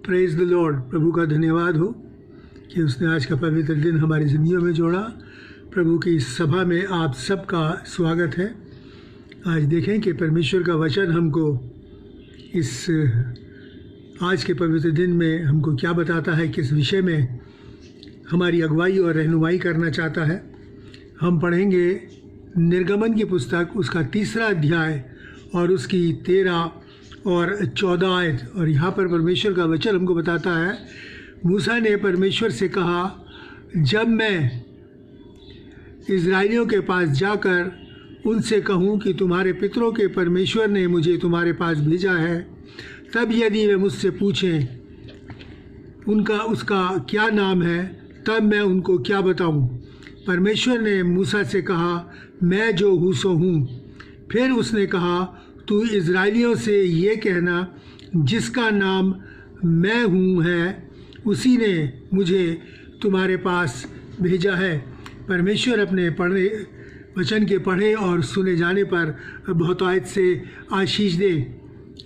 Praise the Lord. प्रभु का धन्यवाद हो कि उसने आज का पवित्र दिन हमारी ज़िंदगियों में जोड़ा। प्रभु की इस सभा में आप सबका स्वागत है। आज देखें कि परमेश्वर का वचन हमको इस आज के पवित्र दिन में हमको क्या बताता है, किस विषय में हमारी अगुवाई और रहनुमाई करना चाहता है। हम पढ़ेंगे निर्गमन की पुस्तक, उसका 3रा अध्याय और उसकी 13 और 14 आयत। और यहाँ पर परमेश्वर का वचन हमको बताता है, मूसा ने परमेश्वर से कहा, जब मैं इज़राइलियों के पास जाकर उनसे कहूँ कि तुम्हारे पितरों के परमेश्वर ने मुझे तुम्हारे पास भेजा है, तब यदि वे मुझसे पूछें उसका क्या नाम है, तब मैं उनको क्या बताऊँ। परमेश्वर ने मूसा से कहा, मैं जो हूँ सो हूँ। फिर उसने कहा, तू इज़राइलियों से ये कहना, जिसका नाम मैं हूँ है, उसी ने मुझे तुम्हारे पास भेजा है। परमेश्वर अपने वचन के पढ़े और सुने जाने पर बहुतायत से आशीष दे।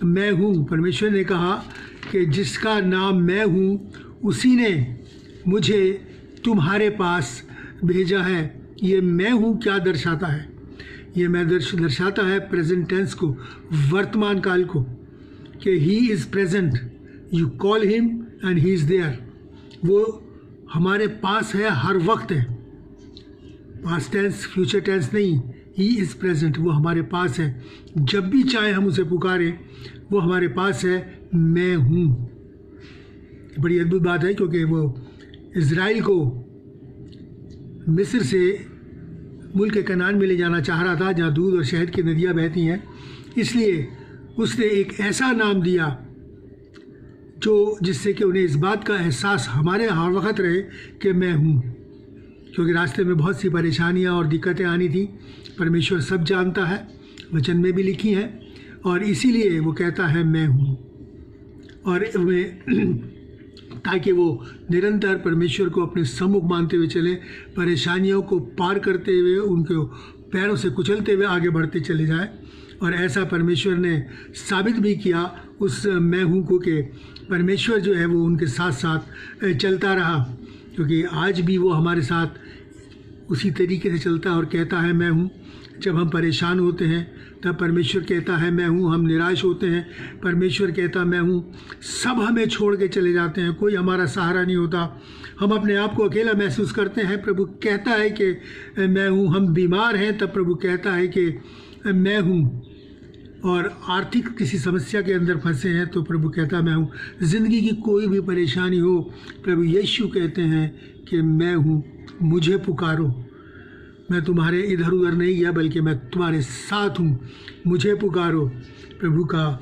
मैं हूँ, परमेश्वर ने कहा कि जिसका नाम मैं हूँ, उसी ने मुझे तुम्हारे पास भेजा है। ये मैं हूँ क्या दर्शाता है? ये मैं दर्शाता है प्रेजेंट टेंस को, वर्तमान काल को, कि he is present. You call him and he is there. वो हमारे पास है, हर वक्त है। पास्ट टेंस, फ्यूचर टेंस नहीं, ही इज़ प्रेजेंट। वो हमारे पास है, जब भी चाहे हम उसे पुकारें, वो हमारे पास है। मैं हूँ, बड़ी अद्भुत बात है, क्योंकि वो इज़राइल को मिस्र से मुल्क कनान में ले जाना चाह रहा था, जहाँ दूध और शहद की नदियाँ बहती हैं। इसलिए उसने एक ऐसा नाम दिया जिससे कि उन्हें इस बात का एहसास हमारे हर वक्त रहे कि मैं हूँ। क्योंकि रास्ते में बहुत सी परेशानियाँ और दिक्कतें आनी थी। परमेश्वर सब जानता है, वचन में भी लिखी हैं, और इसीलिए वो कहता है मैं हूँ। और ताकि वो निरंतर परमेश्वर को अपने सम्मुख मानते हुए चले, परेशानियों को पार करते हुए, उनके पैरों से कुचलते हुए आगे बढ़ते चले जाएं। और ऐसा परमेश्वर ने साबित भी किया उस मैं हूँ को, कि परमेश्वर जो है वो उनके साथ साथ चलता रहा। क्योंकि आज भी वो हमारे साथ उसी तरीके से चलता है और कहता है मैं हूँ। जब हम परेशान होते हैं तब परमेश्वर कहता है मैं हूँ। हम निराश होते हैं, परमेश्वर कहता मैं हूँ। सब हमें छोड़ के चले जाते हैं, कोई हमारा सहारा नहीं होता, हम अपने आप को अकेला महसूस करते हैं। प्रभु कहता है कि मैं हूँ। हम बीमार हैं तब प्रभु कहता है कि मैं हूँ। और आर्थिक किसी समस्या के अंदर फंसे हैं तो प्रभु कहता मैं हूँ। ज़िंदगी की कोई भी परेशानी हो, प्रभु यीशु कहते हैं कि मैं हूँ, मुझे पुकारो। मैं तुम्हारे इधर उधर नहीं गया, बल्कि मैं तुम्हारे साथ हूँ, मुझे पुकारो। प्रभु का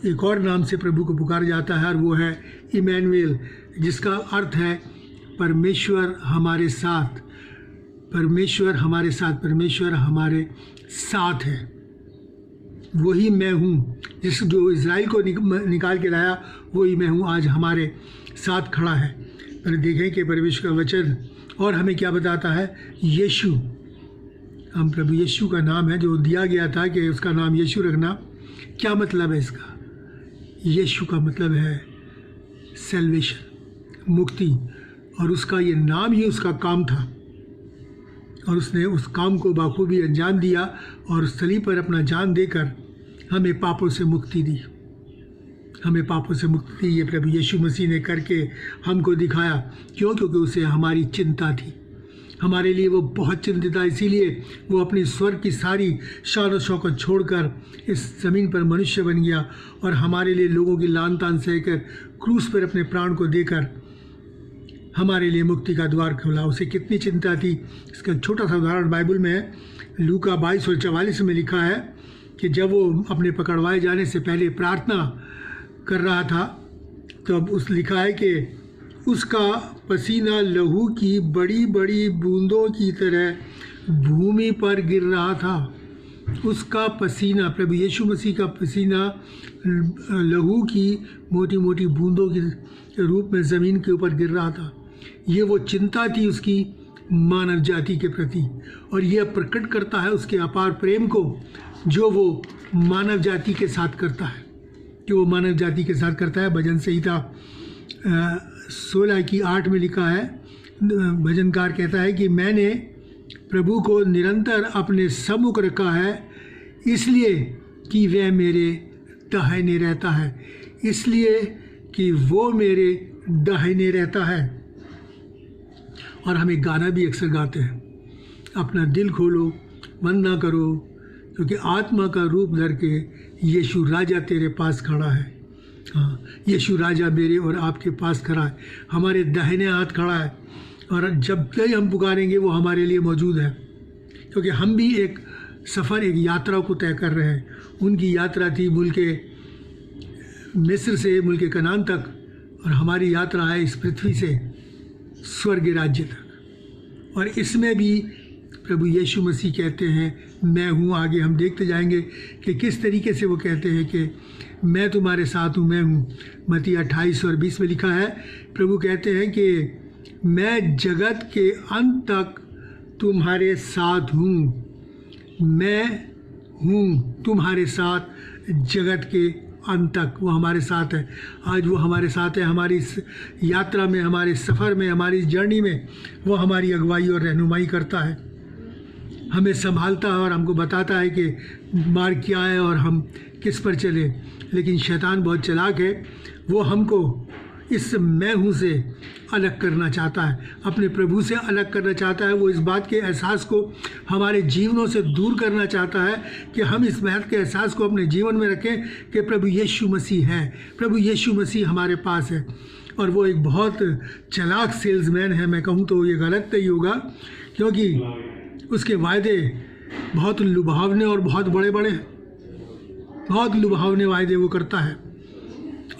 एक और नाम से प्रभु को पुकारा जाता है, और वो है इमैनुएल, जिसका अर्थ है परमेश्वर हमारे साथ। परमेश्वर हमारे साथ, परमेश्वर हमारे साथ है। वही मैं हूँ, जो इज़राइल को निकाल के लाया, वही मैं हूँ, आज हमारे साथ खड़ा है। पर देखें कि परमेश्वर का वचन और हमें क्या बताता है। यीशु, हम प्रभु यीशु का नाम है जो दिया गया था कि उसका नाम यीशु रखना। क्या मतलब है इसका? यीशु का मतलब है सैल्वेशन, मुक्ति। और उसका ये नाम ही उसका काम था, और उसने उस काम को बाखूबी अंजाम दिया और उस सलीब पर अपना जान देकर हमें पापों से मुक्ति दी। हमें पापों से मुक्ति ये प्रभु यीशु मसीह ने करके हमको दिखाया। क्यों? क्योंकि उसे हमारी चिंता थी, हमारे लिए वो बहुत चिंतित था। इसीलिए वो अपनी स्वर्ग की सारी शान और शौकत छोड़कर इस ज़मीन पर मनुष्य बन गया, और हमारे लिए लोगों की लान तान सहकर क्रूस पर अपने प्राण को देकर हमारे लिए मुक्ति का द्वार खोला। उसे कितनी चिंता थी, इसका छोटा सा उदाहरण बाइबल में है। लूका 22 और 44 में लिखा है कि जब वो अपने पकड़वाए जाने से पहले प्रार्थना कर रहा था, तो अब लिखा है कि उसका पसीना लहू की बड़ी बड़ी बूंदों की तरह भूमि पर गिर रहा था। उसका पसीना, प्रभु यीशु मसीह का पसीना लहू की मोटी मोटी बूंदों के रूप में ज़मीन के ऊपर गिर रहा था। ये वो चिंता थी उसकी मानव जाति के प्रति, और यह प्रकट करता है उसके अपार प्रेम को जो वो मानव जाति के साथ करता है, भजन संहिता 16:8 में लिखा है, भजनकार कहता है कि मैंने प्रभु को निरंतर अपने सम्मुख रखा है, इसलिए कि वह मेरे दाहिने रहता है, इसलिए कि वो मेरे दाहिने रहता है। और हम एक गाना भी अक्सर गाते हैं, अपना दिल खोलो, वंदना करो, क्योंकि आत्मा का रूप धर के यीशु राजा तेरे पास खड़ा है। हाँ, यीशु राजा मेरे और आपके पास खड़ा है, हमारे दाहिने हाथ खड़ा है, और जब तक हम पुकारेंगे वो हमारे लिए मौजूद है, क्योंकि हम भी एक सफ़र, एक यात्रा को तय कर रहे हैं। उनकी यात्रा थी मुल्क मिस्र से मुल्क कनान तक, और हमारी यात्रा है इस पृथ्वी से स्वर्ग राज्य तक। और इसमें भी प्रभु यीशु मसीह कहते हैं मैं हूँ। आगे हम देखते जाएंगे कि किस तरीके से वो कहते हैं कि मैं तुम्हारे साथ हूँ, मैं हूँ। मत्ती 28 और 20 में लिखा है, प्रभु कहते हैं कि मैं जगत के अंत तक तुम्हारे साथ हूँ, मैं हूँ तुम्हारे साथ जगत के अंत तक। वो हमारे साथ है, आज वो हमारे साथ है। हमारी इस यात्रा में, हमारे सफ़र में, हमारी इस जर्नी में वो हमारी अगुवाई और रहनुमाई करता है, हमें संभालता है और हमको बताता है कि मार्ग क्या है और हम किस पर चले। लेकिन शैतान बहुत चालाक है, वो हमको इस मैं हूँ से अलग करना चाहता है, अपने प्रभु से अलग करना चाहता है। वो इस बात के एहसास को हमारे जीवनों से दूर करना चाहता है कि हम इस बात के एहसास को अपने जीवन में रखें कि प्रभु यीशु मसीह है, प्रभु यीशु मसीह हमारे पास है। और वो एक बहुत चालाक सेल्समैन है, मैं कहूँ तो ये गलत नहीं होगा, क्योंकि उसके वायदे बहुत लुभावने और बहुत बड़े बड़े हैं, बहुत लुभावने वायदे वो करता है,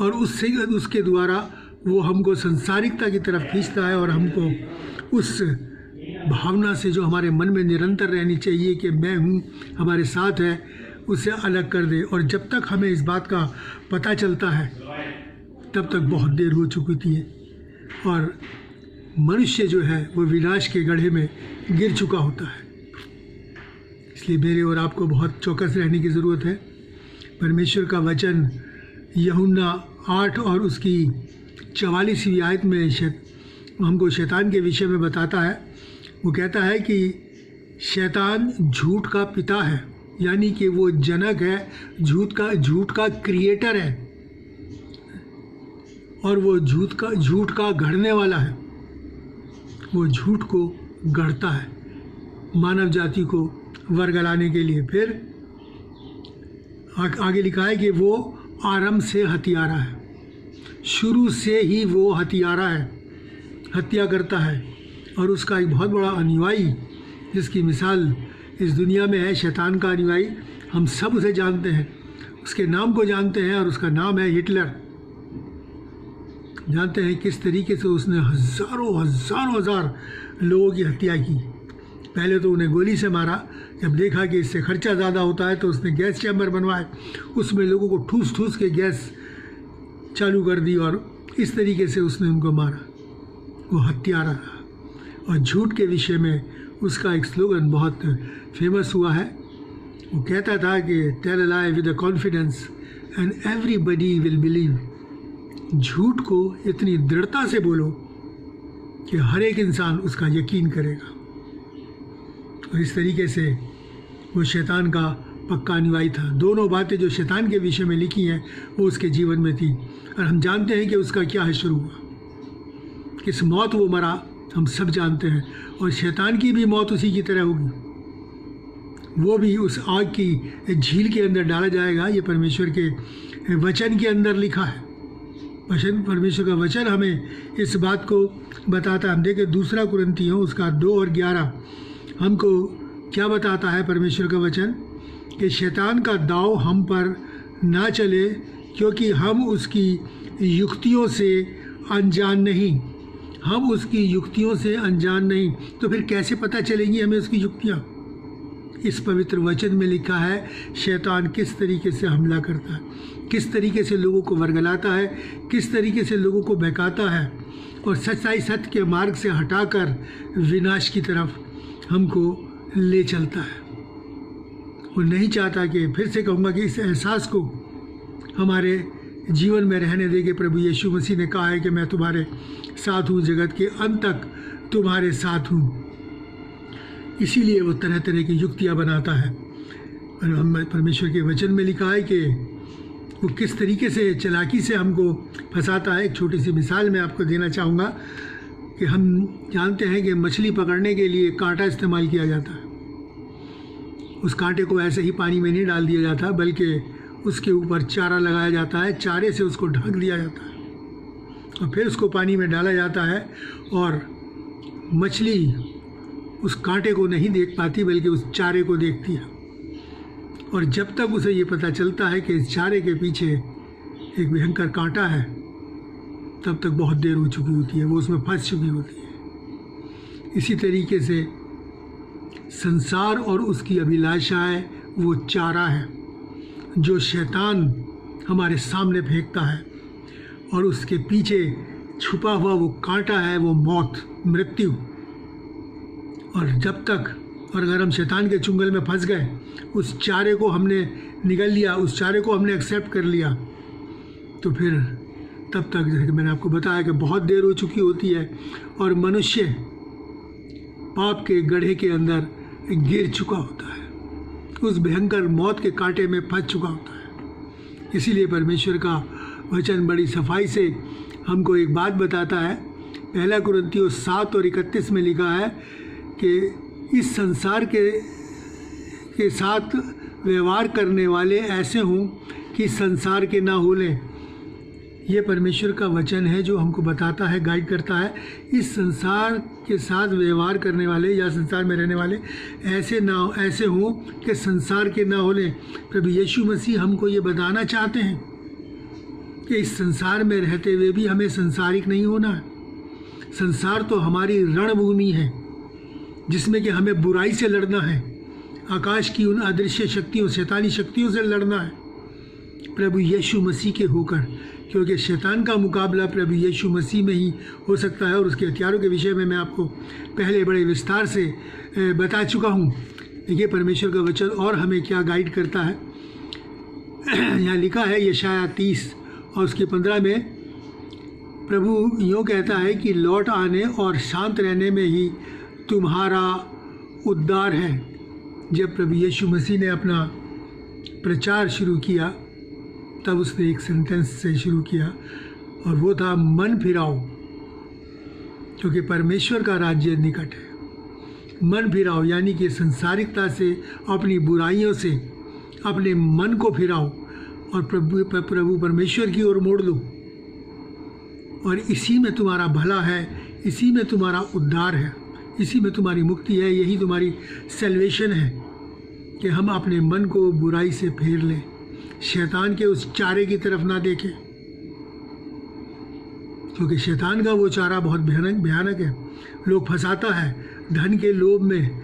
और उसके द्वारा वो हमको संसारिकता की तरफ खींचता है और हमको उस भावना से जो हमारे मन में निरंतर रहनी चाहिए कि मैं हूँ, हमारे साथ है, उससे अलग कर दे। और जब तक हमें इस बात का पता चलता है तब तक बहुत देर हो चुकी है, और मनुष्य जो है वो विनाश के गड्ढे में गिर चुका होता है। इसलिए मेरे और आपको बहुत चौकस रहने की ज़रूरत है। परमेश्वर का वचन यूहन्ना 8 और उसकी 44वीं आयत में हमको शैतान के विषय में बताता है। वो कहता है कि शैतान झूठ का पिता है, यानी कि वो जनक है, झूठ का क्रिएटर है, और वो झूठ का गढ़ने वाला है। वो झूठ को गढ़ता है मानव जाति को वर्गलाने के लिए। फिर आगे लिखा है कि वो आरंभ से हत्यारा है, शुरू से ही वो हत्यारा है, हत्या करता है। और उसका एक बहुत बड़ा अनुयायी जिसकी मिसाल इस दुनिया में है, शैतान का अनुयायी, हम सब उसे जानते हैं, उसके नाम को जानते हैं, और उसका नाम है हिटलर। जानते हैं किस तरीके से उसने हज़ारों हज़ार लोगों की हत्या की। पहले तो उन्हें गोली से मारा, जब देखा कि इससे खर्चा ज़्यादा होता है तो उसने गैस चैम्बर बनवाए, उसमें लोगों को ठूस ठूस के गैस चालू कर दी, और इस तरीके से उसने उनको मारा। वो हत्यारा रहा। और झूठ के विषय में उसका एक स्लोगन बहुत फेमस हुआ है। वो कहता था कि tell a lie with a confidence and everybody will believe. झूठ को इतनी दृढ़ता से बोलो कि हर एक इंसान उसका यकीन करेगा। और इस तरीके से वो शैतान का पक्का अनुयायी था। दोनों बातें जो शैतान के विषय में लिखी हैं वो उसके जीवन में थी, और हम जानते हैं कि उसका क्या है शुरू हुआ, किस मौत वो मरा, हम सब जानते हैं। और शैतान की भी मौत उसी की तरह होगी, वो भी उस आग की झील के अंदर डाला जाएगा। ये परमेश्वर के वचन के अंदर लिखा है। परमेश्वर का वचन हमें इस बात को बताता है। हम देखें 2 कुरिन्थियों उसका 2 और 11 हमको क्या बताता है परमेश्वर का वचन, कि शैतान का दाव हम पर ना चले, क्योंकि हम उसकी युक्तियों से अनजान नहीं। हम उसकी युक्तियों से अनजान नहीं, तो फिर कैसे पता चलेंगी हमें उसकी युक्तियाँ? इस पवित्र वचन में लिखा है शैतान किस तरीके से हमला करता है, किस तरीके से लोगों को वर्गलाता है, किस तरीके से लोगों को बहकाता है, और सच्चाई सत्य के मार्ग से हटाकर विनाश की तरफ हमको ले चलता है। वो नहीं चाहता कि, फिर से कहूँगा कि इस एहसास को हमारे जीवन में रहने देंगे। प्रभु यीशु मसीह ने कहा है कि मैं तुम्हारे साथ हूँ, जगत के अंत तक तुम्हारे साथ हूँ। इसीलिए वो तरह तरह की युक्तियाँ बनाता है। और हम परमेश्वर के वचन में लिखा है कि वो किस तरीके से चालाकी से हमको फंसाता है। एक छोटी सी मिसाल मैं आपको देना चाहूँगा कि हम जानते हैं कि मछली पकड़ने के लिए कांटा इस्तेमाल किया जाता है। उस कांटे को ऐसे ही पानी में नहीं डाल दिया जाता, बल्कि उसके ऊपर चारा लगाया जाता है, चारे से उसको ढक दिया जाता है और फिर उसको पानी में डाला जाता है। और मछली उस कांटे को नहीं देख पाती, बल्कि उस चारे को देखती है। और जब तक उसे ये पता चलता है कि इस चारे के पीछे एक भयंकर कांटा है, तब तक बहुत देर हो चुकी होती है, वो उसमें फंस चुकी होती है। इसी तरीके से संसार और उसकी अभिलाषाएं वो चारा है जो शैतान हमारे सामने फेंकता है, और उसके पीछे छुपा हुआ वो कांटा है, वो मौत, मृत्यु। और जब तक, और अगर हम शैतान के चुंगल में फंस गए, उस चारे को हमने निगल लिया, उस चारे को हमने एक्सेप्ट कर लिया, तो फिर तब तक, जैसे कि मैंने आपको बताया, कि बहुत देर हो चुकी होती है और मनुष्य पाप के गड्ढे के अंदर गिर चुका होता है, उस भयंकर मौत के कांटे में फंस चुका होता है। इसीलिए परमेश्वर का वचन बड़ी सफाई से हमको एक बात बताता है। 1 कुरिन्थियों 7 और 31 में लिखा है कि इस संसार के साथ व्यवहार करने वाले ऐसे हों कि संसार के ना हो लें। ये परमेश्वर का वचन है जो हमको बताता है, गाइड करता है। इस संसार के साथ व्यवहार करने वाले या संसार में रहने वाले ऐसे हों कि संसार के ना हो लें। प्रभु यीशु मसीह हमको ये बताना चाहते हैं कि इस संसार में रहते हुए भी हमें संसारिक नहीं होना है। संसार तो हमारी रणभूमि है जिसमें कि हमें बुराई से लड़ना है, आकाश की उन अदृश्य शक्तियों, शैतानी शक्तियों से लड़ना है प्रभु यीशु मसीह के होकर, क्योंकि शैतान का मुकाबला प्रभु यीशु मसीह में ही हो सकता है। और उसके हथियारों के विषय में मैं आपको पहले बड़े विस्तार से बता चुका हूँ। देखिए परमेश्वर का वचन और हमें क्या गाइड करता है। यहाँ लिखा है यशाया 30 और उसके 15 में, प्रभु यूँ कहता है कि लौट आने और शांत रहने में ही तुम्हारा उद्धार है। जब प्रभु यीशु मसीह ने अपना प्रचार शुरू किया, तब उसने एक सेंटेंस से शुरू किया, और वो था मन फिराओ, क्योंकि परमेश्वर का राज्य निकट है। मन फिराओ यानी कि संसारिकता से, अपनी बुराइयों से अपने मन को फिराओ और प्रभु परमेश्वर की ओर मोड़ लो, और इसी में तुम्हारा भला है, इसी में तुम्हारा उद्धार है, इसी में तुम्हारी मुक्ति है। यही तुम्हारी सैल्वेशन है कि हम अपने मन को बुराई से फेर लें, शैतान के उस चारे की तरफ ना देखें, क्योंकि शैतान का वो चारा बहुत भयानक है। लोग फंसाता है धन के लोभ में,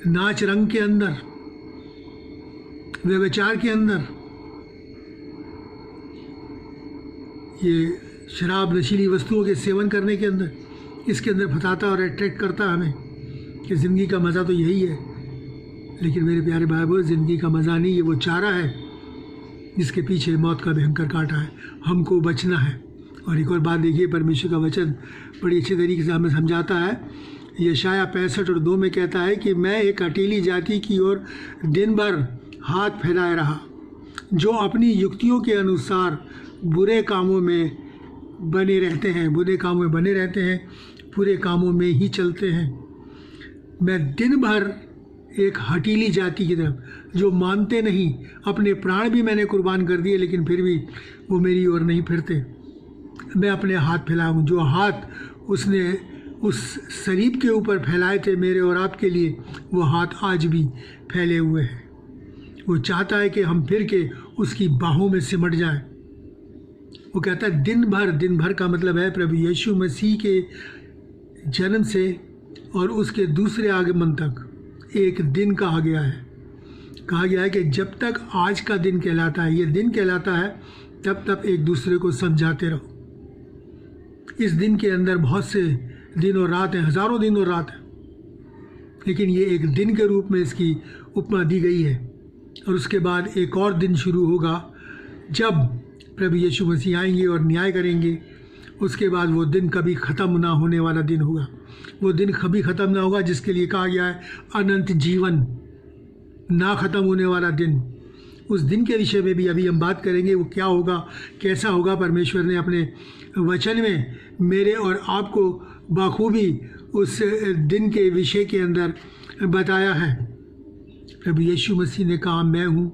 नाच रंग के अंदर, व्यभिचार के अंदर, ये शराब नशीली वस्तुओं के सेवन करने के अंदर, इसके अंदर फंसाता और अट्रैक्ट करता हमें कि ज़िंदगी का मज़ा तो यही है। लेकिन मेरे प्यारे भाई बहन, ज़िंदगी का मज़ा नहीं, ये वो चारा है जिसके पीछे मौत का भयंकर कांटा है। हमको बचना है। और एक और बात देखिए, परमेश्वर का वचन बड़ी अच्छे तरीके से हमें समझाता है। यशाया 65 और 2 में कहता है कि मैं एक अकेली जाति की ओर दिन भर हाथ फैलाए रहा, जो अपनी युक्तियों के अनुसार बुरे कामों में बने रहते हैं, बुरे कामों में बने रहते हैं, बुरे कामों में ही चलते हैं। मैं दिन भर एक हठीली जाति की तरफ, जो मानते नहीं, अपने प्राण भी मैंने कुर्बान कर दिए, लेकिन फिर भी वो मेरी ओर नहीं फिरते। मैं अपने हाथ फैलाऊँ, जो हाथ उसने उस सलीब के ऊपर फैलाए थे मेरे और आपके लिए, वो हाथ आज भी फैले हुए हैं। वो चाहता है कि हम फिर के उसकी बाहों में सिमट जाएं। वो कहता है दिन भर का मतलब है प्रभु यीशु मसीह के जन्म से और उसके दूसरे आगमन तक एक दिन कहा गया है कि जब तक आज का दिन कहलाता है, ये दिन कहलाता है, तब तक एक दूसरे को समझाते रहो। इस दिन के अंदर बहुत से दिन और रात हैं, हज़ारों दिन और रात हैं, लेकिन ये एक दिन के रूप में इसकी उपमा दी गई है। और उसके बाद एक और दिन शुरू होगा, जब प्रभु यीशु मसीह आएंगे और न्याय करेंगे। उसके बाद वो दिन कभी ख़त्म ना होने वाला दिन होगा। वो दिन कभी ख़त्म ना होगा जिसके लिए कहा गया है अनंत जीवन, ना ख़त्म होने वाला दिन। उस दिन के विषय में भी अभी हम बात करेंगे, वो क्या होगा, कैसा होगा। परमेश्वर ने अपने वचन में मेरे और आपको बखूबी उस दिन के विषय के अंदर बताया है। प्रभु यीशु मसीह ने कहा मैं हूँ।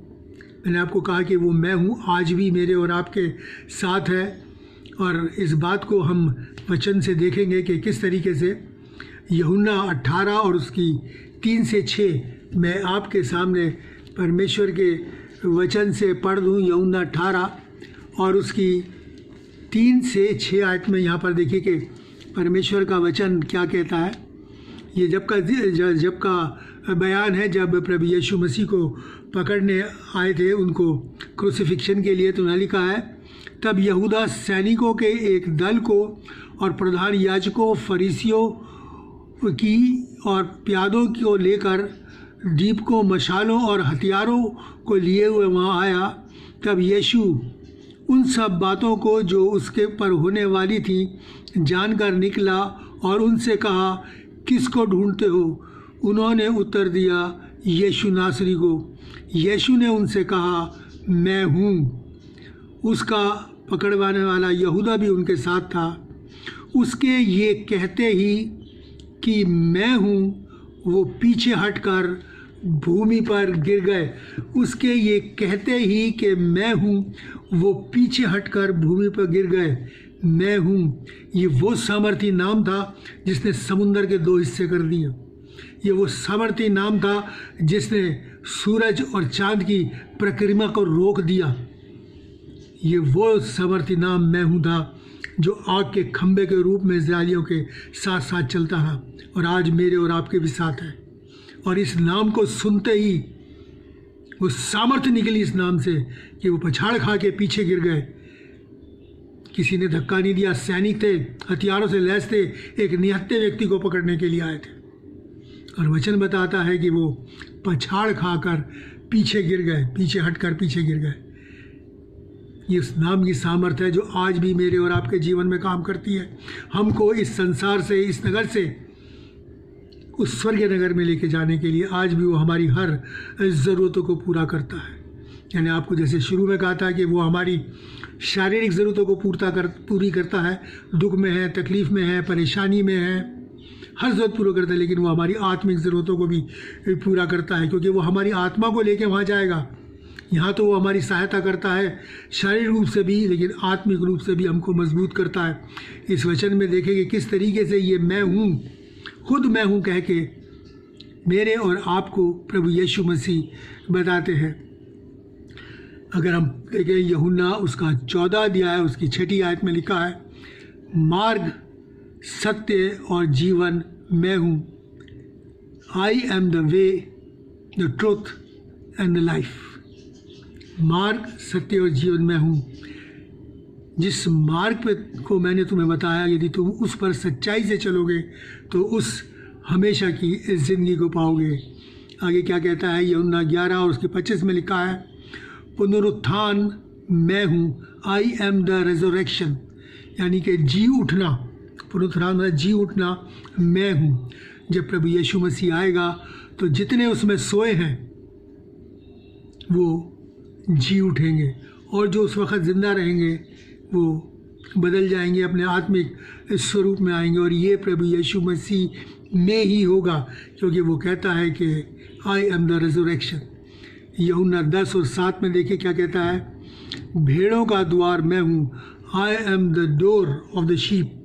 मैंने आपको कहा कि वो मैं हूँ आज भी मेरे और आपके साथ है। और इस बात को हम वचन से देखेंगे कि किस तरीके से। यूहन्ना 18 और उसकी 3 से 6 मैं आपके सामने परमेश्वर के वचन से पढ़ दूँ। यूहन्ना 18 और उसकी 3 से 6 आयत में यहाँ पर देखिए कि परमेश्वर का वचन क्या कहता है। ये जब का बयान है, जब प्रभु यीशु मसीह को पकड़ने आए थे उनको क्रूसिफिक्शन के लिए। तो उन्होंने लिखा है, तब यहूदा सैनिकों के एक दल को और प्रधान याजकों, फरीसियों की और प्यादों को लेकर दीपकों, मशालों और हथियारों को लिए हुए वहाँ आया। तब यीशु उन सब बातों को जो उसके पर होने वाली थी जानकर निकला और उनसे कहा, किसको ढूंढते हो? उन्होंने उत्तर दिया, यीशु नासरी को। यीशु ने उनसे कहा, मैं हूँ। उसका पकड़वाने वाला यहूदा भी उनके साथ था। उसके ये कहते ही कि मैं हूँ, वो पीछे हटकर भूमि पर गिर गए। उसके ये कहते ही कि मैं हूँ, वो पीछे हटकर भूमि पर गिर गए। मैं हूँ, ये वो सामर्थी नाम था जिसने समुंदर के 2 हिस्से कर दिए। ये वो सामर्थी नाम था जिसने सूरज और चांद की परिक्रमा को रोक दिया। ये वो सामर्थी नाम मैं हूँ था जो आग के खंभे के रूप में इस्राएलियों के साथ साथ चलता था और आज मेरे और आपके भी साथ है। और इस नाम को सुनते ही वो सामर्थ्य निकली इस नाम से कि वो पछाड़ खा के पीछे गिर गए। किसी ने धक्का नहीं दिया। सैनिक थे, हथियारों से लैस थे, एक निहत्थे व्यक्ति को पकड़ने के लिए आए थे। और वचन बताता है कि वो पछाड़ खाकर पीछे गिर गए, पीछे हटकर पीछे गिर गए। ये उस नाम की सामर्थ्य है जो आज भी मेरे और आपके जीवन में काम करती है। हमको इस संसार से, इस नगर से उस स्वर्गीय नगर में लेके जाने के लिए आज भी वो हमारी हर ज़रूरतों को पूरा करता है। यानी आपको जैसे शुरू में कहा था कि वो हमारी शारीरिक ज़रूरतों को पूरी करता है। दुख में है, तकलीफ़ में है, परेशानी में है, हर ज़रूरत पूरा करता है। लेकिन वो हमारी आत्मिक ज़रूरतों को भी पूरा करता है, क्योंकि वो हमारी आत्मा को लेके वहाँ जाएगा। यहाँ तो वो हमारी सहायता करता है शारीरिक रूप से भी, लेकिन आत्मिक रूप से भी हमको मजबूत करता है। इस वचन में देखेंगे किस तरीके से ये मैं हूँ, खुद मैं हूँ कह के मेरे और आपको प्रभु यीशु मसीह बताते हैं। अगर हम देखें यूहन्ना उसका 14 अध्याय उसकी 6 आयत में लिखा है, मार्ग, सत्य और जीवन मैं हूँ। I am the way, the truth and the life. मार्ग, सत्य और जीवन मैं हूँ। जिस मार्ग पे को मैंने तुम्हें बताया, यदि तुम उस पर सच्चाई से चलोगे तो उस हमेशा की ज़िंदगी को पाओगे। आगे क्या कहता है यूहन्ना 11 और उसके 25 में लिखा है, पुनरुत्थान मैं हूँ। आई एम द रेजरेक्शन, यानी कि जी उठना। पुनरुत्थान मतलब जी उठना मैं हूँ। जब प्रभु यीशु मसीह आएगा तो जितने उसमें सोए हैं वो जी उठेंगे, और जो उस वक़्त ज़िंदा रहेंगे वो बदल जाएंगे, अपने आत्मिक स्वरूप में आएंगे। और ये प्रभु यीशु मसीह में ही होगा, क्योंकि वो कहता है कि आई एम द रेजरेक्शन। यूहन्ना 10 और 7 में देखिए क्या कहता है, भेड़ों का द्वार मैं हूँ। I am the door of the sheep.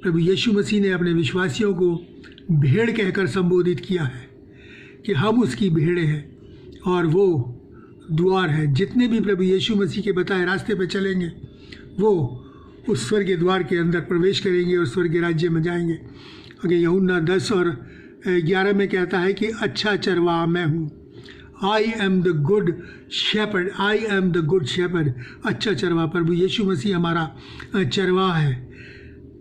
प्रभु यीशु मसीह ने अपने विश्वासियों को भेड़ कहकर संबोधित किया है कि हम उसकी भेड़ें हैं और वो द्वार है। जितने भी प्रभु यीशु मसीह के बताए रास्ते पर चलेंगे वो उस स्वर्गीय द्वार के अंदर प्रवेश करेंगे और स्वर्गीय राज्य में जाएंगे। अगर यूहन्ना 10 और 11 में कहता है कि अच्छा चरवाहा मैं हूँ। I am the good shepherd. I am the good shepherd. अच्छा चरवाहा प्रभु यीशु मसीह हमारा चरवाहा है।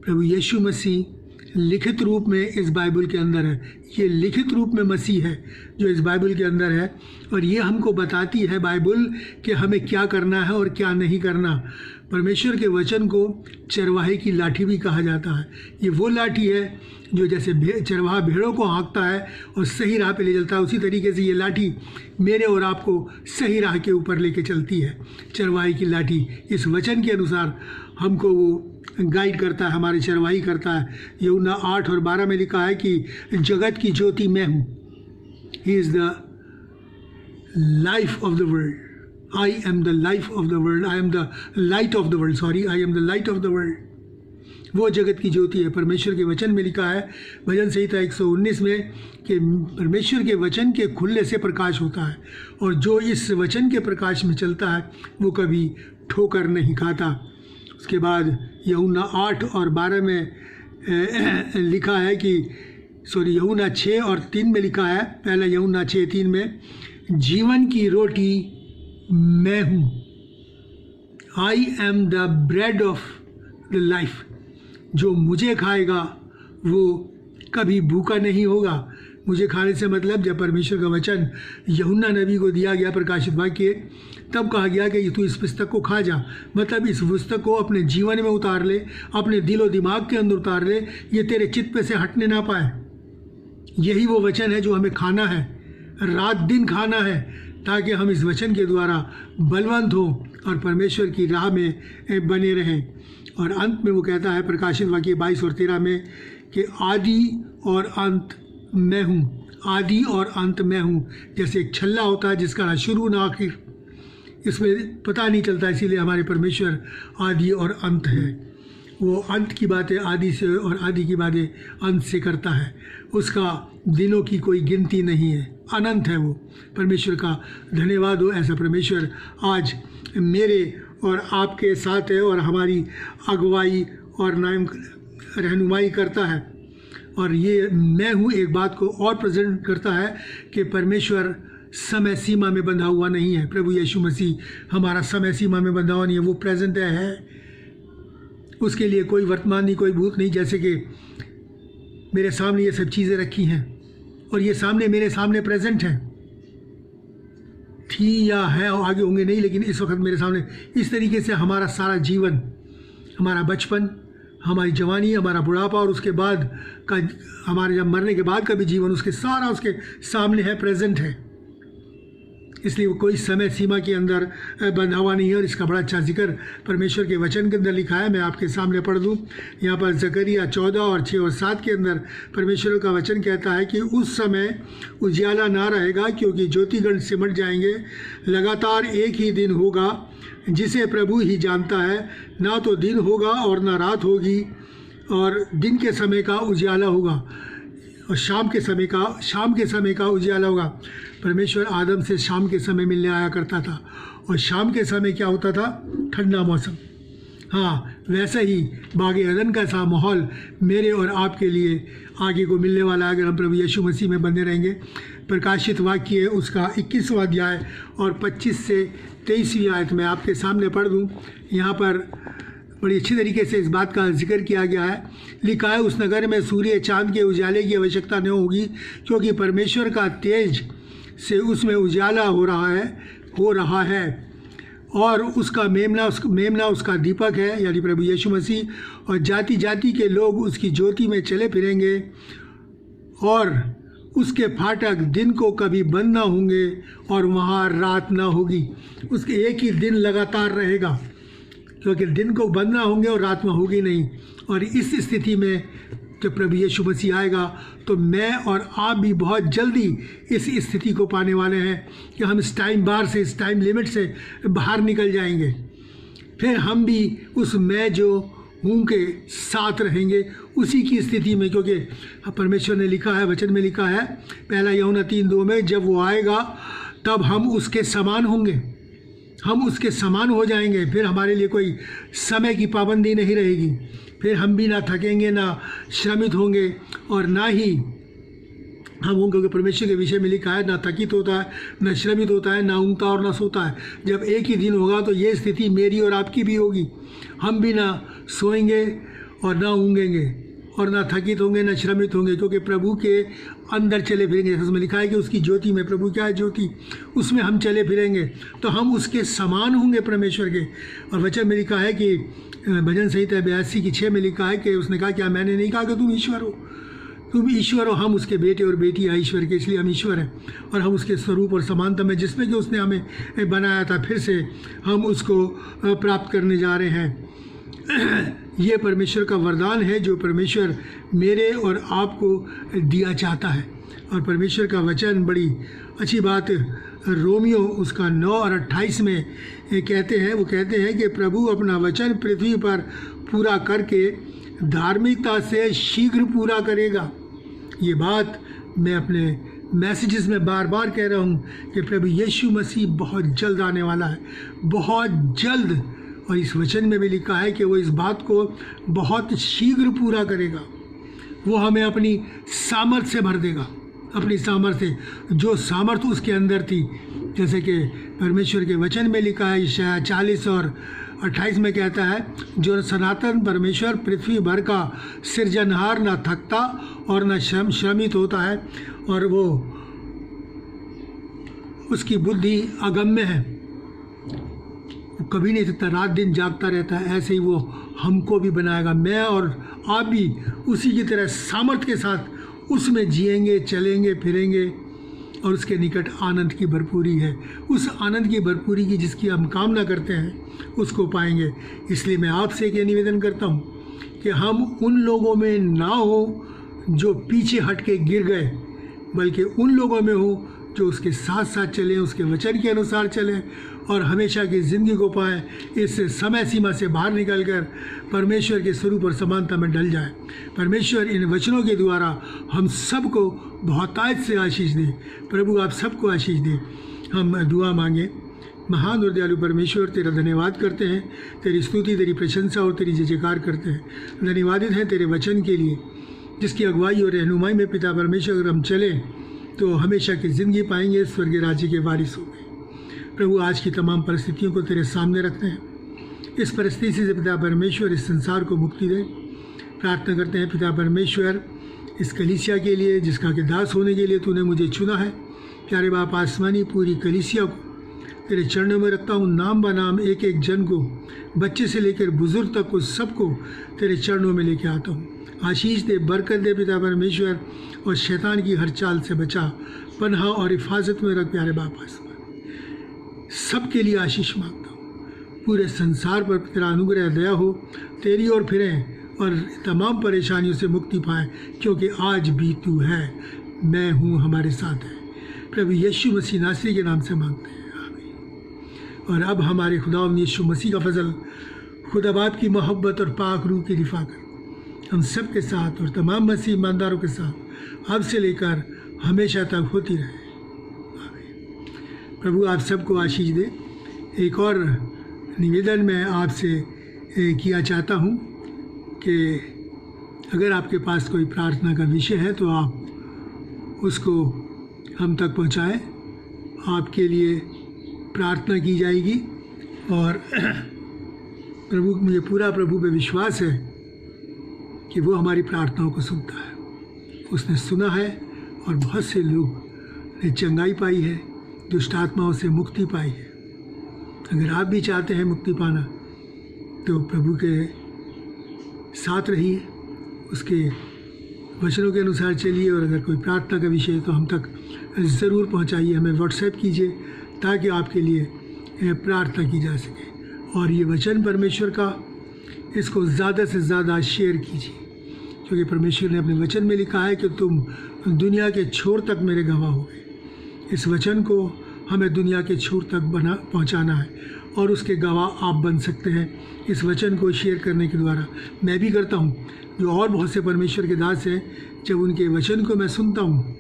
प्रभु यीशु मसीह लिखित रूप में इस बाइबल के अंदर है। ये लिखित रूप में मसीह है जो इस बाइबल के अंदर है, और ये हमको बताती है बाइबल कि हमें क्या करना है और क्या नहीं करना। परमेश्वर के वचन को चरवाहे की लाठी भी कहा जाता है। ये वो लाठी है जो जैसे चरवाहा भेड़ों को हाँकता है और सही राह पे ले चलता है, उसी तरीके से ये लाठी मेरे और आपको सही राह के ऊपर लेके चलती है। चरवाहे की लाठी इस वचन के अनुसार हमको वो गाइड करता है, हमारी चरवाही करता है। यूहन्ना 8 और 12 में लिखा है कि जगत की ज्योति मैं हूँ। He is the life of the world. I am the life of the world. I am the light of the world. Sorry, I am the light of the world. वो जगत की ज्योति है। परमेश्वर के वचन में लिखा है भजन संहिता 119 में कि परमेश्वर के वचन के खुलने से प्रकाश होता है, और जो इस वचन के प्रकाश में चलता है वो कभी ठोकर नहीं खाता। उसके बाद यूहन्ना 8 और 12 में लिखा है कि यूहन्ना 6 और 3 में लिखा है, पहला यूहन्ना 6:3 में, जीवन की रोटी मैं हूँ। I am the bread of the life. जो मुझे खाएगा वो कभी भूखा नहीं होगा। मुझे खाने से मतलब जब परमेश्वर का वचन यूहन्ना नबी को दिया गया प्रकाशित वाक्य, तब कहा गया कि तू इस पुस्तक को खा जा, मतलब इस पुस्तक को अपने जीवन में उतार ले, अपने दिलो दिमाग के अंदर उतार ले, ये तेरे चित्त पे से हटने ना पाए। यही वो वचन है जो हमें खाना है, रात दिन खाना है, ताकि हम इस वचन के द्वारा बलवंत हों और परमेश्वर की राह में बने रहें। और अंत में वो कहता है प्रकाशित वाक्य 22 और 13 में कि आदि और अंत मैं हूँ। आदि और अंत मैं हूँ। जैसे एक छल्ला होता है जिसका ना शुरू ना आखिर, इसमें पता नहीं चलता, इसीलिए हमारे परमेश्वर आदि और अंत है। वो अंत की बातें आदि से और आदि की बातें अंत से करता है। उसका दिनों की कोई गिनती नहीं है, अनंत है वो। परमेश्वर का धन्यवाद हो, ऐसा परमेश्वर आज मेरे और आपके साथ है और हमारी अगुवाई और नाम रहनुमाई करता है। और ये मैं हूँ एक बात को और प्रेजेंट करता है कि परमेश्वर समय सीमा में बंधा हुआ नहीं है। प्रभु यीशु मसीह हमारा समय सीमा में बंधा हुआ नहीं है, वो प्रेजेंट है। उसके लिए कोई वर्तमान नहीं, कोई भूत नहीं। जैसे कि मेरे सामने ये सब चीज़ें रखी हैं और ये सामने मेरे सामने प्रेजेंट हैं, थी या है और आगे होंगे नहीं, लेकिन इस वक्त मेरे सामने। इस तरीके से हमारा सारा जीवन, हमारा बचपन, हमारी जवानी, हमारा बुढ़ापा और उसके बाद का हमारे जब मरने के बाद का भी जीवन, उसके सारा उसके सामने है, प्रेजेंट है। इसलिए वो कोई समय सीमा के अंदर बंधा हुआ नहीं है। और इसका बड़ा अच्छा जिक्र परमेश्वर के वचन के अंदर लिखा है। मैं आपके सामने पढ़ दूँ यहाँ पर जकरिया 14 और 6 और 7 के अंदर परमेश्वर का वचन कहता है कि उस समय उजियाला ना रहेगा, क्योंकि ज्योतिगण सिमट जाएंगे। लगातार एक ही दिन होगा जिसे प्रभु ही जानता है। ना तो दिन होगा और ना रात होगी, और दिन के समय का उजियाला होगा और शाम के समय का उजियाला होगा। परमेश्वर आदम से शाम के समय मिलने आया करता था, और शाम के समय क्या होता था? ठंडा मौसम। हाँ, वैसे ही बाग अदन का सा माहौल मेरे और आपके लिए आगे को मिलने वाला है, अगर हम प्रभु यीशु मसीह में बने रहेंगे। प्रकाशित वाक्य है उसका 21वां अध्याय और 25 से 23वीं आयत में आपके सामने पढ़ दूँ। यहाँ पर बड़ी अच्छी तरीके से इस बात का जिक्र किया गया है। लिखा है, उस नगर में सूर्य चांद के उजाले की आवश्यकता नहीं होगी, क्योंकि परमेश्वर का तेज से उसमें उजाला हो रहा है और उसका मेमना उसका दीपक है, यानी प्रभु यीशु मसीह। और जाति जाति के लोग उसकी ज्योति में चले फिरेंगे, और उसके फाटक दिन को कभी बंद ना होंगे और वहाँ रात ना होगी। उसके एक ही दिन लगातार रहेगा, क्योंकि दिन को बंद ना होंगे और रात में होगी नहीं। और इस स्थिति में जब प्रभु यीशु मसीह आएगा तो मैं और आप भी बहुत जल्दी इस स्थिति को पाने वाले हैं कि हम इस टाइम बार से, इस टाइम लिमिट से बाहर निकल जाएंगे। फिर हम भी उस मैं जो हूँ के साथ रहेंगे, उसी की स्थिति में। क्योंकि परमेश्वर ने लिखा है, वचन में लिखा है, पहला यूहन्ना 3:2 में, जब वो आएगा तब हम उसके समान होंगे, हम उसके समान हो जाएंगे। फिर हमारे लिए कोई समय की पाबंदी नहीं रहेगी। फिर हम भी ना थकेंगे, ना श्रमित होंगे और ना ही हम होंगे, क्योंकि परमेश्वर के विषय में लिखा है, ना थकित होता है, ना श्रमित होता है, ना ऊँगता और ना सोता है। जब एक ही दिन होगा तो ये स्थिति मेरी और आपकी भी होगी। हम भी ना सोएंगे और ना ऊँगेंगे, और ना थकित होंगे ना श्रमित होंगे, क्योंकि प्रभु के अंदर चले फिरेंगे। उसमें लिखा है कि उसकी ज्योति में, प्रभु क्या है? ज्योति, उसमें हम चले फिरेंगे तो हम उसके समान होंगे परमेश्वर के। और वचन में लिखा है कि भजन संहिता 82 की 6 में लिखा है कि उसने कहा क्या मैंने नहीं कहा कि तुम ईश्वर हो, तुम ईश्वर हो, हम उसके बेटे और बेटी हैं ईश्वर के, इसलिए हम ईश्वर हैं और हम उसके स्वरूप और समानता में जिसमें कि उसने हमें बनाया था फिर से हम उसको प्राप्त करने जा रहे हैं। ये परमेश्वर का वरदान है जो परमेश्वर मेरे और आपको दिया चाहता है। और परमेश्वर का वचन बड़ी अच्छी बात रोमियो उसका 9 और 28 में कहते हैं, वो कहते हैं कि प्रभु अपना वचन पृथ्वी पर पूरा करके धार्मिकता से शीघ्र पूरा करेगा। ये बात मैं अपने मैसेजेस में बार बार कह रहा हूँ कि प्रभु यीशु मसीह बहुत जल्द आने वाला है, बहुत जल्द। और इस वचन में भी लिखा है कि वो इस बात को बहुत शीघ्र पूरा करेगा। वो हमें अपनी सामर्थ से भर देगा, अपनी सामर्थ्य से, जो सामर्थ उसके अंदर थी। जैसे कि परमेश्वर के वचन में लिखा है, शायद 40 और 28 में कहता है, जो सनातन परमेश्वर पृथ्वी भर का सृजनहार न थकता और न श्रमित होता है, और वो उसकी बुद्धि अगम्य है, वो कभी नहीं थकता, रात दिन जागता रहता है। ऐसे ही वो हमको भी बनाएगा, मैं और आप भी उसी की तरह सामर्थ्य के साथ उसमें जिएंगे, चलेंगे, फिरेंगे और उसके निकट आनंद की भरपूरी है। उस आनंद की भरपूरी की जिसकी हम कामना करते हैं उसको पाएंगे। इसलिए मैं आपसे एक निवेदन करता हूँ कि हम उन लोगों में ना हो जो पीछे हट के गिर गए, बल्कि उन लोगों में हो जो उसके साथ साथ चलें, उसके वचन के अनुसार चलें और हमेशा की ज़िंदगी को पाएँ। इस समय सीमा से बाहर निकलकर परमेश्वर के स्वरूप और समानता में ढल जाए। परमेश्वर इन वचनों के द्वारा हम सबको बहुतायत से आशीष दे। प्रभु आप सबको आशीष दे। हम दुआ मांगे। महान और दयालु परमेश्वर, तेरा धन्यवाद करते हैं, तेरी स्तुति, तेरी प्रशंसा और तेरी जय जयकार करते हैं। धन्यवादित हैं तेरे वचन के लिए, जिसकी अगुवाई और रहनुमाई में पिता परमेश्वर अगर हम चलें तो हमेशा की ज़िंदगी पाएंगे, स्वर्गीय राज्य के वारिस होंगे। प्रभु आज की तमाम परिस्थितियों को तेरे सामने रखते हैं। इस परिस्थिति से पिता परमेश्वर इस संसार को मुक्ति दे। प्रार्थना करते हैं पिता परमेश्वर इस कलीसिया के लिए, जिसका के दास होने के लिए तूने मुझे चुना है। प्यारे बाप आसमानी, पूरी कलीसिया को तेरे चरणों में रखता हूँ, नाम ब नाम, एक एक जन को, बच्चे से लेकर बुजुर्ग तक को सबको तेरे चरणों में लेके आता हूँ। आशीष दे, बरकत दे पिता परमेश्वर, और शैतान की हर चाल से बचा, पनाह और हिफाजत में रख। प्यारे बाप आसमान, सबके लिए आशीष मांगता हूँ। पूरे संसार पर तेरा अनुग्रह दया हो, तेरी ओर फिरें और तमाम परेशानियों से मुक्ति पाएँ, क्योंकि आज भी तू है, मैं हूँ, हमारे साथ है। प्रभु यीशु मसीह नासरी के नाम से मांगते हैं, आमीन। और अब हमारे खुदा यीशु मसीह का फजल, खुदा बाप की मोहब्बत और पाक रूह की रिफाकत हम सब के साथ और तमाम मसीह ईमानदारों के साथ अब से लेकर हमेशा तक होती रहे, आमीन। प्रभु आप सबको आशीष दे। एक और निवेदन मैं आपसे किया चाहता हूँ कि अगर आपके पास कोई प्रार्थना का विषय है तो आप उसको हम तक पहुँचाएँ। आपके लिए प्रार्थना की जाएगी और प्रभु, मुझे पूरा प्रभु पे विश्वास है कि वो हमारी प्रार्थनाओं को सुनता है। उसने सुना है और बहुत से लोग ने चंगाई पाई है, दुष्ट आत्माओं से मुक्ति पाई है। अगर आप भी चाहते हैं मुक्ति पाना तो प्रभु के साथ रहिए, उसके वचनों के अनुसार चलिए। और अगर कोई प्रार्थना का विषय है तो हम तक ज़रूर पहुंचाइए, हमें व्हाट्सएप कीजिए ताकि आपके लिए प्रार्थना की जा सके। और ये वचन परमेश्वर का, इसको ज़्यादा से ज़्यादा शेयर कीजिए, क्योंकि परमेश्वर ने अपने वचन में लिखा है कि तुम दुनिया के छोर तक मेरे गवाह होगे। इस वचन को हमें दुनिया के छोर तक पहुंचाना है और उसके गवाह आप बन सकते हैं इस वचन को शेयर करने के द्वारा। मैं भी करता हूँ, जो और बहुत से परमेश्वर के दास हैं, जब उनके वचन को मैं सुनता हूँ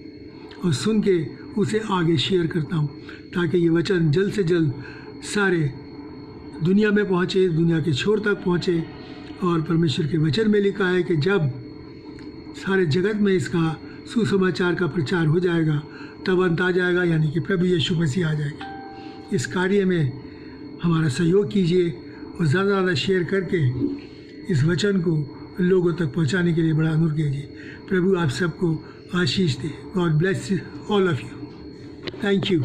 और सुन के उसे आगे शेयर करता हूँ, ताकि ये वचन जल्द से जल्द सारे दुनिया में पहुँचे, दुनिया के छोर तक पहुँचे। और परमेश्वर के वचन में लिखा है कि जब सारे जगत में इसका सुसमाचार का प्रचार हो जाएगा तब अंत आ जाएगा, यानी कि प्रभु यीशु मसीह आ जाएगा। इस कार्य में हमारा सहयोग कीजिए और ज़्यादा से ज़्यादा शेयर करके इस वचन को लोगों तक पहुंचाने के लिए बड़ा अनुरोध कीजिए। प्रभु आप सबको आशीष दे। God bless all of you. Thank you.